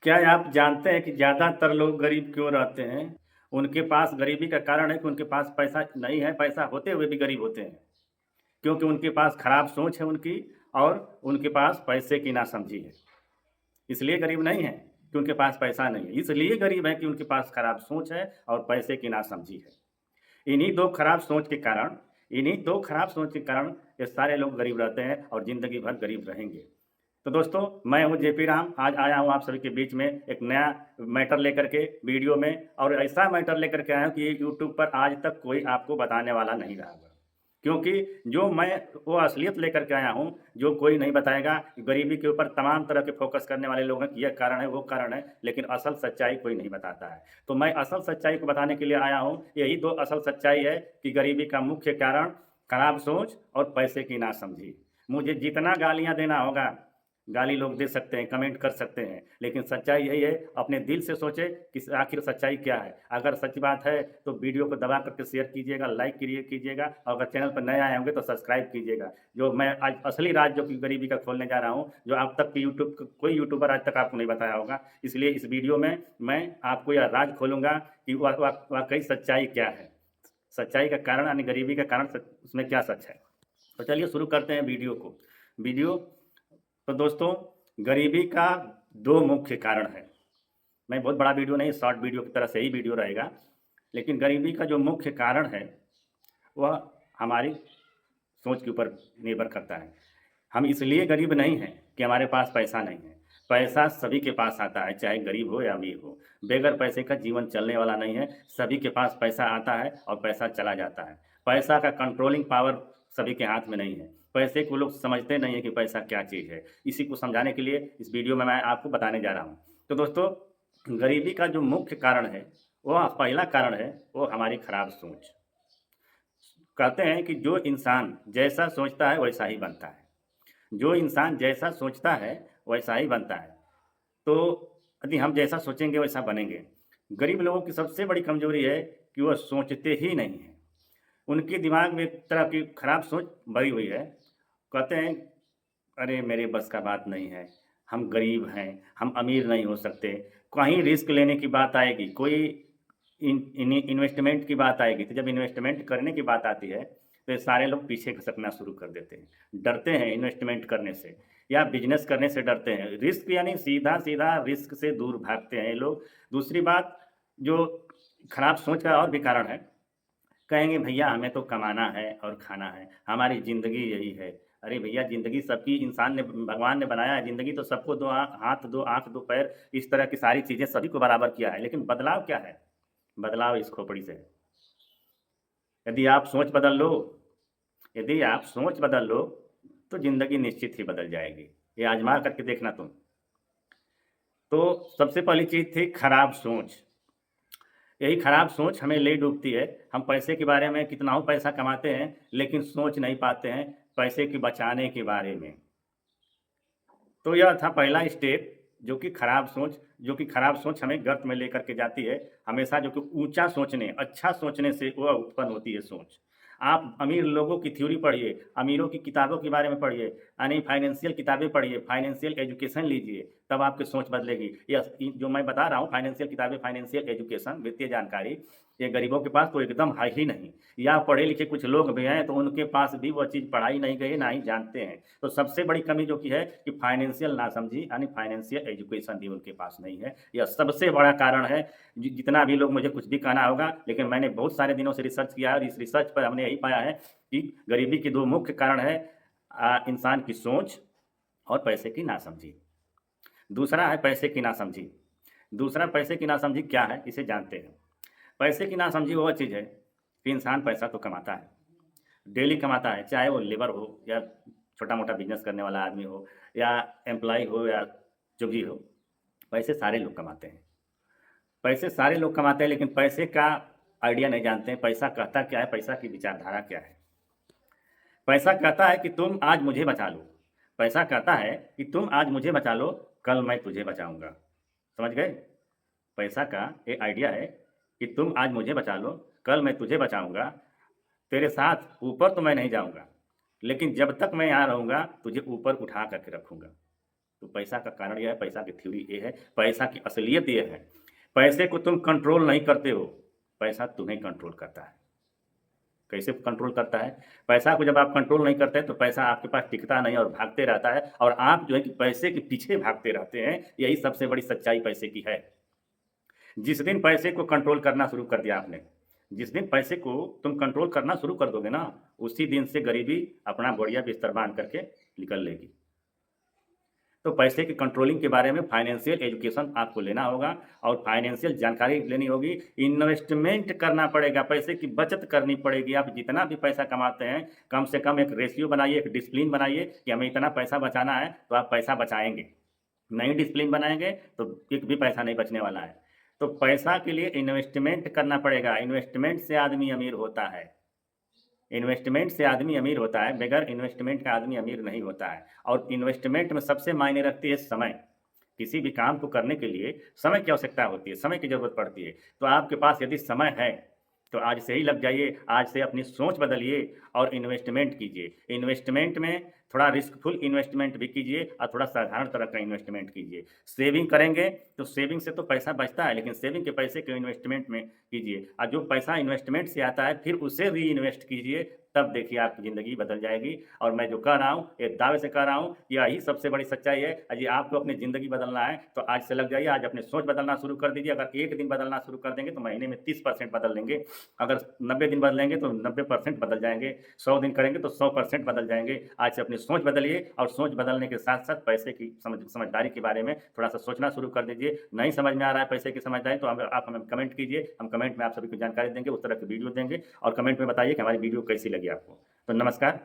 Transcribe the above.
क्या आप जानते हैं कि ज़्यादातर लोग गरीब क्यों रहते हैं? उनके पास गरीबी का कारण है कि उनके पास पैसा नहीं है, पैसा होते हुए भी गरीब होते हैं। क्योंकि उनके पास खराब सोच है उनकी और उनके पास पैसे की नासमझी है। इसलिए गरीब नहीं हैं कि उनके पास पैसा नहीं है, इसलिए गरीब हैं कि उनके पास खराब सोच है और पैसे की नासमझी है। इन्हीं 2 खराब सोच के कारण इन्हीं 2 खराब सोच के कारण ये सारे लोग गरीब रहते हैं और ज़िंदगी भर गरीब रहेंगे। तो दोस्तों, मैं हूँ जेपी राम, आज आया हूँ आप सभी के बीच में एक नया मैटर लेकर के वीडियो में, और ऐसा मैटर लेकर के आया हूँ कि ये यूट्यूब पर आज तक कोई आपको बताने वाला नहीं रहा होगा। क्योंकि जो मैं वो असलियत लेकर के आया हूँ, जो कोई नहीं बताएगा। गरीबी के ऊपर तमाम तरह के फ़ोकस करने वाले लोग हैं कि ये कारण है, वो कारण है, लेकिन असल सच्चाई कोई नहीं बताता है। तो मैं असल सच्चाई को बताने के लिए आया हूँ। यही 2 असल सच्चाई है कि गरीबी का मुख्य कारण खराब सोच और पैसे की नासमझी। मुझे जितना गालियाँ देना होगा, गाली लोग दे सकते हैं, कमेंट कर सकते हैं, लेकिन सच्चाई यही है, अपने दिल से सोचें कि आखिर सच्चाई क्या है। अगर सच बात है तो वीडियो को दबा करके शेयर कीजिएगा, लाइक कीजिएगा, और अगर चैनल पर नए आए होंगे तो सब्सक्राइब कीजिएगा। जो मैं आज असली राज जो कि गरीबी का खोलने जा रहा हूँ, जो अब तक की कोई यूट्यूबर आज तक आपको नहीं बताया होगा। इसलिए इस वीडियो में मैं आपको यह राज खोलूँगा कि वाक़ई सच्चाई क्या है? सच्चाई का कारण यानी गरीबी का कारण उसमें क्या सच है? तो चलिए शुरू करते हैं वीडियो को। वीडियो तो दोस्तों, गरीबी का 2 मुख्य कारण है। मैं बहुत बड़ा वीडियो नहीं, शॉर्ट वीडियो की तरह से ही वीडियो रहेगा। लेकिन गरीबी का जो मुख्य कारण है, वह हमारी सोच के ऊपर निर्भर करता है। हम इसलिए गरीब नहीं हैं कि हमारे पास पैसा नहीं है। पैसा सभी के पास आता है, चाहे गरीब हो या अमीर हो। बगैर पैसे का जीवन चलने वाला नहीं है। सभी के पास पैसा आता है और पैसा चला जाता है। पैसा का कंट्रोलिंग पावर सभी के हाथ में नहीं है। पैसे को लोग समझते नहीं है कि पैसा क्या चीज़ है। इसी को समझाने के लिए इस वीडियो में मैं आपको बताने जा रहा हूँ। तो दोस्तों, गरीबी का जो मुख्य कारण है, वह पहला कारण है, वो हमारी खराब सोच। कहते हैं कि जो इंसान जैसा सोचता है वैसा ही बनता है। जो इंसान जैसा सोचता है वैसा ही बनता है। तो यदि हम जैसा सोचेंगे वैसा बनेंगे। गरीब लोगों की सबसे बड़ी कमजोरी है कि वह सोचते ही नहीं हैं। उनके दिमाग में एक तरह की खराब सोच भरी हुई है। कहते हैं, अरे मेरे बस का बात नहीं है, हम गरीब हैं, हम अमीर नहीं हो सकते। कहीं रिस्क लेने की बात आएगी, कोई इन्वेस्टमेंट की बात आएगी, तो जब इन्वेस्टमेंट करने की बात आती है तो ये सारे लोग पीछे खसकना शुरू कर देते हैं। डरते हैं इन्वेस्टमेंट करने से या बिजनेस करने से डरते हैं। रिस्क यानी सीधा सीधा रिस्क से दूर भागते हैं ये लोग। दूसरी बात, जो खराब सोच का और भी कारण है, कहेंगे भैया हमें तो कमाना है और खाना है, हमारी ज़िंदगी यही है। अरे भैया, ज़िंदगी सबकी इंसान ने, भगवान ने बनाया है। ज़िंदगी तो सबको 2 हाथ, 2 आँख, 2 पैर, इस तरह की सारी चीज़ें सभी को बराबर किया है। लेकिन बदलाव क्या है? बदलाव इस खोपड़ी से है। यदि आप सोच बदल लो यदि आप सोच बदल लो तो ज़िंदगी निश्चित ही बदल जाएगी। ये आज़मा करके देखना तुम। तो सबसे पहली चीज़ थी खराब सोच। यही खराब सोच हमें ले डूबती है। हम पैसे के बारे में कितनाऊ पैसा कमाते हैं, लेकिन सोच नहीं पाते हैं पैसे के बचाने के बारे में। तो यह था पहला स्टेप, जो कि खराब सोच हमें गर्त में लेकर के जाती है। हमेशा जो कि ऊँचा सोचने, अच्छा सोचने से वह उत्पन्न होती है सोच। आप अमीर लोगों की थ्योरी पढ़िए, अमीरों की किताबों के बारे में पढ़िए, यानी फाइनेंशियल किताबें पढ़िए, फाइनेंशियल एजुकेशन लीजिए, तब आपकी सोच बदलेगी। यस, जो मैं बता रहा हूँ फाइनेंशियल किताबें, फाइनेंशियल एजुकेशन, वित्तीय जानकारी, ये गरीबों के पास तो एकदम है ही नहीं। या पढ़े लिखे कुछ लोग भी हैं तो उनके पास भी वो चीज़ पढ़ाई नहीं गई, ना ही जानते हैं। तो सबसे बड़ी कमी जो की है कि फाइनेंशियल नासमझी, यानी फाइनेंशियल एजुकेशन भी उनके पास नहीं है। यह सबसे बड़ा कारण है। जितना भी लोग मुझे कुछ भी कहना होगा, लेकिन मैंने बहुत सारे दिनों से रिसर्च किया है और इस रिसर्च पर हमने यही पाया है कि गरीबी के 2 मुख्य कारण है, इंसान की सोच और पैसे की नासमझी। दूसरा है पैसे की नासमझी। दूसरा पैसे की नासमझी क्या है, इसे जानते हैं। पैसे की नासमझी वह चीज़ है कि इंसान पैसा तो कमाता है, डेली कमाता है, चाहे वो लेबर हो या छोटा-मोटा बिज़नेस करने वाला आदमी हो या एम्प्लॉयी हो या जो भी हो, पैसे सारे लोग कमाते हैं। पैसे सारे लोग कमाते हैं, लेकिन पैसे का आइडिया नहीं जानते हैं, पैसा कहता क्या है, पैसा की विचारधारा क्या है। पैसा कहता है कि तुम आज मुझे बचा लो। पैसा कहता है कि तुम आज मुझे बचा लो, कल मैं तुझे बचाऊँगा। समझ गए? पैसा का ये आइडिया है कि तुम आज मुझे बचा लो, कल मैं तुझे बचाऊँगा। तेरे साथ ऊपर तो मैं नहीं जाऊँगा, लेकिन जब तक मैं यहाँ रहूँगा तुझे ऊपर उठा करके रखूँगा। तो पैसा का कारण यह है, पैसा की थ्योरी ये है, पैसा की असलियत ये है, पैसे को तुम कंट्रोल नहीं करते हो, पैसा तुम्हें कंट्रोल करता है। कैसे कंट्रोल करता है? पैसा को जब आप कंट्रोल नहीं करते तो पैसा आपके पास टिकता नहीं और भागते रहता है, और आप जो है कि पैसे के पीछे भागते रहते हैं। यही सबसे बड़ी सच्चाई पैसे की है। जिस दिन पैसे को कंट्रोल करना शुरू कर दिया आपने, जिस दिन पैसे को तुम कंट्रोल करना शुरू कर दोगे ना, उसी दिन से गरीबी अपना बढ़िया बिस्तर बांध करके निकल लेगी। तो पैसे की कंट्रोलिंग के बारे में फाइनेंशियल एजुकेशन आपको लेना होगा और फाइनेंशियल जानकारी लेनी होगी। इन्वेस्टमेंट करना पड़ेगा, पैसे की बचत करनी पड़ेगी। आप जितना भी पैसा कमाते हैं, कम से कम एक रेशियो बनाइए, एक डिसिप्लिन बनाइए कि हमें इतना पैसा बचाना है, तो आप पैसा बचाएंगे। नहीं डिसिप्लिन बनाएंगे तो एक भी पैसा नहीं बचने वाला है। तो पैसा के लिए इन्वेस्टमेंट करना पड़ेगा। इन्वेस्टमेंट से आदमी अमीर होता है, इन्वेस्टमेंट से आदमी अमीर होता है, बगैर इन्वेस्टमेंट का आदमी अमीर नहीं होता है। और इन्वेस्टमेंट में सबसे मायने रखती है समय। किसी भी काम को करने के लिए समय की आवश्यकता होती है, समय की ज़रूरत पड़ती है। तो आपके पास यदि समय है तो आज से ही लग जाइए, आज से अपनी सोच बदलिए और इन्वेस्टमेंट कीजिए। इन्वेस्टमेंट में थोड़ा रिस्कफुल इन्वेस्टमेंट भी कीजिए और थोड़ा साधारण तरह का इन्वेस्टमेंट कीजिए। सेविंग करेंगे तो सेविंग से तो पैसा बचता है, लेकिन सेविंग के पैसे को इन्वेस्टमेंट में कीजिए, और जो पैसा इन्वेस्टमेंट से आता है फिर उसे री इन्वेस्ट कीजिए। तब देखिए आपकी ज़िंदगी बदल जाएगी। और मैं जो कह रहा हूँ, एक दावे से कह रहा हूँ, यही सबसे बड़ी सच्चाई है। यदि आपको अपनी ज़िंदगी बदलना है तो आज से लग जाइए, आज अपनी सोच बदलना शुरू कर दीजिए। अगर एक दिन बदलना शुरू कर देंगे तो महीने में 30% बदल लेंगे। अगर 90 दिन बदलेंगे तो 90% बदल जाएंगे। 100 दिन करेंगे तो 100% बदल जाएंगे। आज से अपनी सोच बदलिए, और सोच बदलने के साथ साथ पैसे की समझदारी के बारे में थोड़ा सा सोचना शुरू कर दीजिए। नहीं समझ में आ रहा है पैसे की समझदारी, तो आप हमें कमेंट कीजिए, हम कमेंट में आप सभी को जानकारी देंगे, उस तरह की वीडियो देंगे, और कमेंट में बताइए कि हमारी वीडियो कैसी लगी आपको। तो नमस्कार।